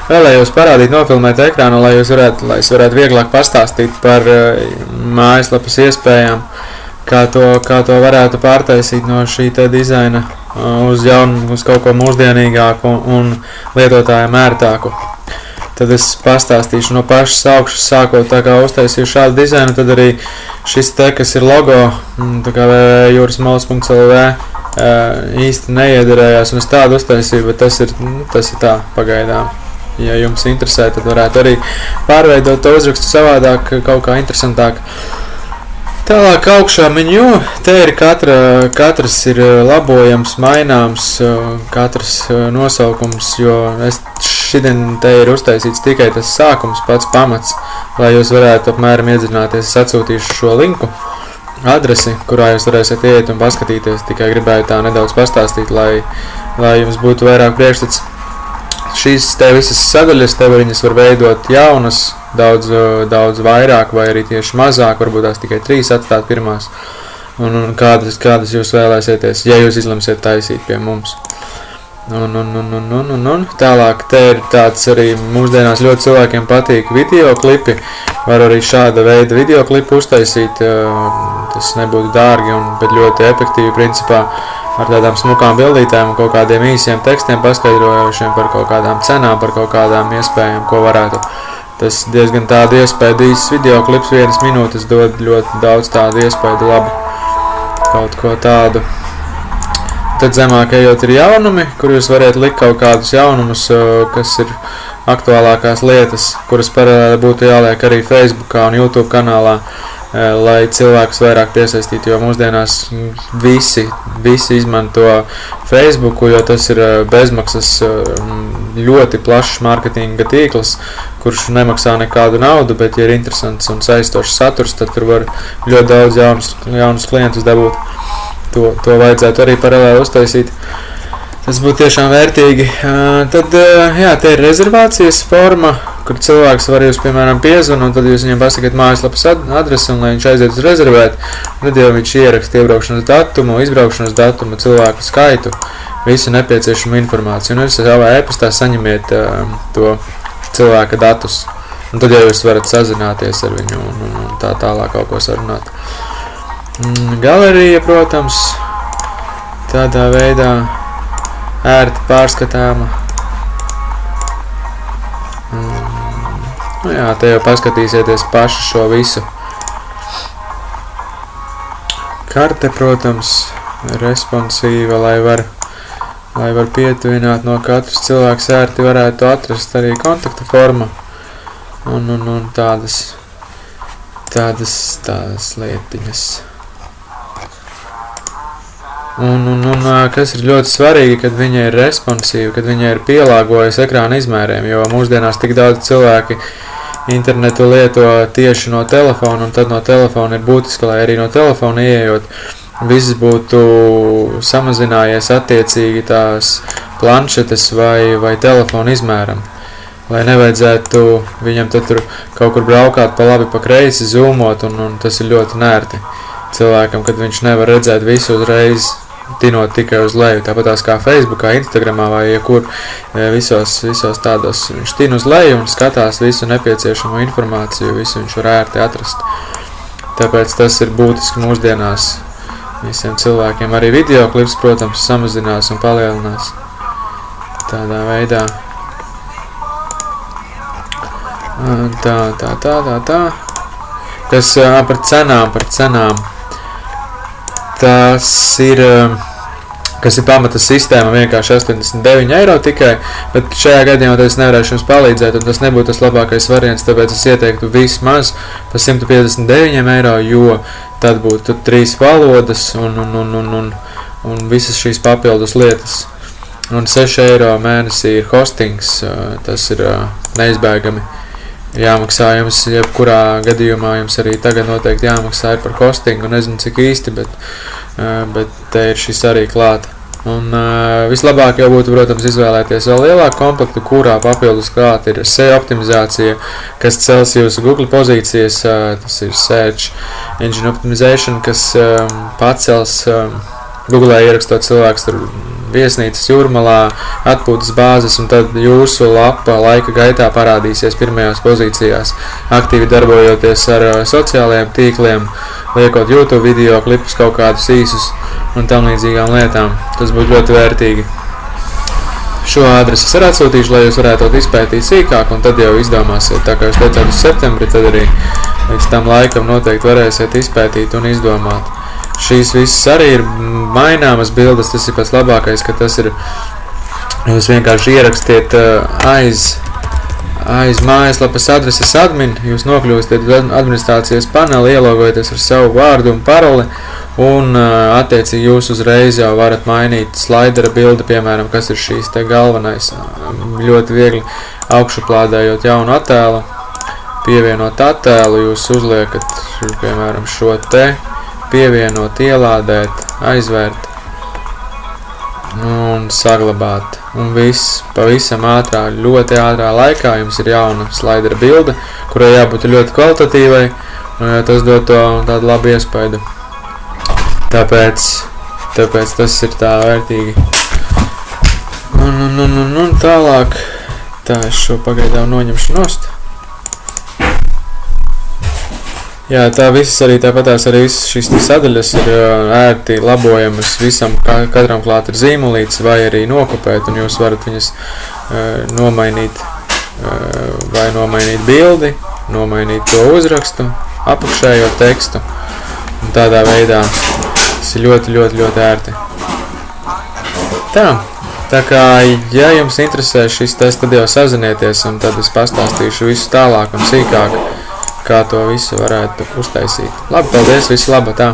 vēlējos parādīt, nofilmēt ekrānu, lai es varētu vieglāk pastāstīt par mājaslapas iespējām, kā to varētu pārtaisīt no šī te dizaina uz kaut ko mūsdienīgāku un lietotājiem ērtāku. Tad es pastāstīšu no pašas augšas, sākot tā kā uztaisīju šādu dizainu, tad arī šis te, kas ir logo, tā kā www.jurismols.lv īsti neiederējās, un es tādu uztaisīju, bet tas ir tā pagaidām. Ja jums interesē, tad varētu arī pārveidot to uzrakstu savādāk, kaut kā interesantāk. Tālāk augšā menu, te ir katrs ir labojams, maināms, katrs nosaukums, jo šodien te ir uztaisīts tikai tas sākums, pats pamats, lai jūs varētu apmēram iedzināties. Es atsūtīšu šo linku, adresi, kurā jūs varēsiet iet un paskatīties, tikai gribēju tā nedaudz pastāstīt, lai jums būtu vairāk priekšstats. Šīs te visas sadaļas, te viņas var veidot jaunas, daudz vairāk vai arī tieši mazāk, varbūt tās tikai 3 atstāt pirmās, un kādas jūs vēlēsieties, ja jūs izlemsiet taisīt pie mums. Un tālāk te ir tāds arī mūsdienās ļoti cilvēkiem patīk videoklipi, var arī šāda veida videoklipu uztaisīt, tas nebūtu dārgi, bet ļoti efektīvi principā, ar tādām smukām bildītēm un kaut kādiem īsiem tekstiem paskaidrojošiem par kaut kādām cenām, par kaut kādām iespējām, ko varētu. Tas diezgan tādu iespēju, īsts videoklips 1 minūtes dod ļoti daudz tādu iespēju labu, kaut ko tādu. Tad zemāk ejot ir jaunumi, kur jūs varat likt kaut kādus jaunumus, kas ir aktuālākās lietas, kuras paralēli būtu jāliek arī Facebookā un YouTube kanālā, lai cilvēkus vairāk piesaistītu, jo mūsdienās visi izmanto Facebooku, jo tas ir bezmaksas ļoti plašs mārketinga tīkls, kurš nemaksā nekādu naudu, bet ja ir interesants un saistošs saturs, tad tur var ļoti daudz jaunus klientus dabūt. To vajadzētu arī paralēli uztaisīt. Tas būtu tiešām vērtīgi. Tad, jā, te ir rezervācijas forma, kur cilvēks var jūs, piemēram, piezvan, un tad jūs viņam pasakat mājaslapas adresi, un lai viņš aiziet uz rezervēt, tad jau viņš ieraksta iebraukšanas datumu, izbraukšanas datumu, cilvēku skaitu, visu nepieciešamu informāciju. Un jūs savā e-pastā saņemiet to cilvēka datus, un tad jau jūs varat sazināties ar viņu un tā tālāk kaut ko sarunāt. Galerija, protams, tādā veidā ērti pārskatāma. Nu jā, te jau paskatīsieties paši šo visu. Karte, protams, responsīva, lai var pietuvināt no katras cilvēks ērti varētu atrast arī kontakta forma un tādas lietiņas. Un kas ir ļoti svarīgi, kad viņa ir responsīva, kad viņa ir pielāgojusi ekrāna izmēriem, jo mūsdienās tik daudz cilvēki internetu lieto tieši no telefona, un tad no telefona ir būtiski, lai arī no telefona ieejot, viss būtu samazinājies attiecīgi tās planšetes vai telefona izmēram. Lai nevajadzētu viņam tad tur kaut kur braukāt pa labi, pa kreisi, zoomot, un tas ir ļoti nērti cilvēkam, kad viņš nevar redzēt visu uzreiz, tinot tikai uz leju. Tāpatās kā Facebookā, Instagramā vai jebkur visos tādos viņš tin uz leju un skatās visu nepieciešamo informāciju, visu viņš var ērti atrast. Tāpēc tas ir būtiski mūsdienās visiem cilvēkiem. Arī videoklips, protams, samazinās un palielinās tādā veidā. Tā. Kas par cenām. Tas ir, kas ir pamata sistēma vienkārši 89 eiro tikai, bet šajā gadījumā es nevarēšu jums palīdzēt, un tas nebūtu tas labākais variants, tāpēc es ieteiktu vismaz par 159 eiro, jo tad būtu 3 valodas un visas šīs papildus lietas. Un 6 eiro mēnesī ir hostings, tas ir neizbēgami jāmaksā jums, jebkurā gadījumā jums arī tagad noteikti jāmaksā ir par hostingu, nezinu cik īsti, bet te ir šis arī klāt. Un vislabāk jau būtu, protams, izvēlēties vēl lielāku komplektu, kurā papildus klāt ir SEO optimizācija, kas cels jūsu Google pozīcijas, tas ir Search Engine Optimization, kas pacels Google ierakstot cilvēks tur viesnīcas Jūrmalā, atpūtas bāzes, un tad jūsu lapa laika gaitā parādīsies pirmajās pozīcijās, aktīvi darbojoties ar sociālajiem tīkliem, liekot YouTube video klipus kaut kādus īsus un tam līdzīgām lietām. Tas būtu ļoti vērtīgi. Šo adresi es arī atsūtīšu, lai jūs varētu izpētīt sīkāk, un tad jau izdomāsiet, tā kā jūs teicāt uz septembri, tad arī līdz tam laikam noteikti varēsiet izpētīt un izdomāt. Šīs visas arī ir maināmas bildes, tas ir pats labākais, ka tas ir, jūs vienkārši ierakstiet aiz mājaslapas adreses admin, jūs nokļūstat administrācijas paneli, ielogojaties ar savu vārdu un paroli, un attiecīgi jūs uzreiz jau varat mainīt slaidera bildi, piemēram, kas ir šīs te galvenais. Ļoti viegli augšuplādējot jaunu attēlu, pievienot attēlu, jūs uzliekat, piemēram, šo te, pievienot, ielādēt, aizvērt un saglabāt. Un viss pavisam ātrā, ļoti ātrā laikā jums ir jauna slaidera bilde, kurai jābūt ļoti kvalitatīvai, un tas dod to tādu labu iespaidu. Tāpēc tas ir tā vērtīgi. Un tālāk, tā es šo pagaidām noņemšu nost. Jā, tā visas arī tāpatās arī visas šīs sadaļas ir ērti labojamas, visam katram klāt ir zīmolīts vai arī nokopēt, un jūs varat viņas nomainīt vai nomainīt bildi, nomainīt to uzrakstu, apakšējo tekstu, un tādā veidā tas ir ļoti, ļoti, ļoti ērti. Tā kā, ja jums interesē šis tests, tad jau sazinieties, un tad es pastāstīšu visu tālāk un sīkāk, kā to visu varētu uztaisīt. Labi, paldies, visu labu, tā!